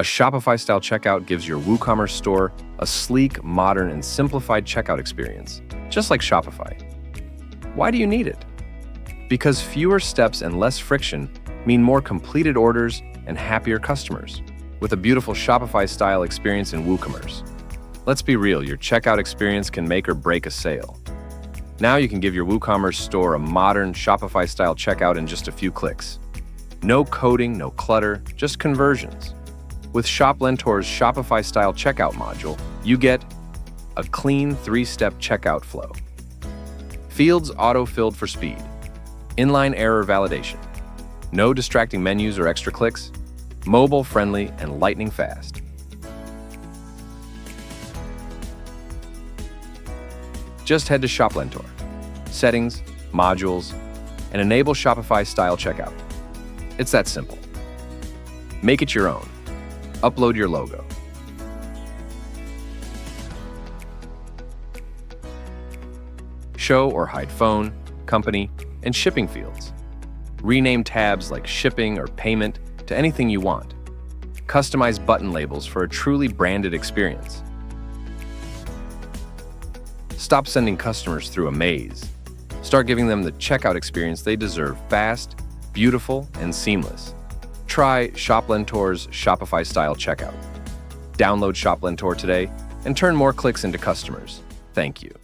A Shopify Style Checkout gives your WooCommerce store a sleek, modern, and simplified checkout experience, just like Shopify. Why do you need it? Because fewer steps and less friction mean more completed orders and happier customers, with a beautiful Shopify-style experience in WooCommerce. Let's be real, your checkout experience can make or break a sale. Now you can give your WooCommerce store a modern Shopify-style checkout in just a few clicks. No coding, no clutter, just conversions. With ShopLentor's Shopify Style Checkout module, you get a clean 3-step checkout flow. Fields auto-filled for speed. Inline error validation. No distracting menus or extra clicks. Mobile-friendly and lightning fast. Just head to ShopLentor, Settings, Modules, and enable Shopify Style Checkout. It's that simple. Make it your own. Upload your logo. Show or hide phone, company, and shipping fields. Rename tabs like shipping or payment to anything you want. Customize button labels for a truly branded experience. Stop sending customers through a maze. Start giving them the checkout experience they deserve: fast, beautiful, and seamless. Try ShopLentor's Shopify Style Checkout. Download ShopLentor today and turn more clicks into customers. Thank you.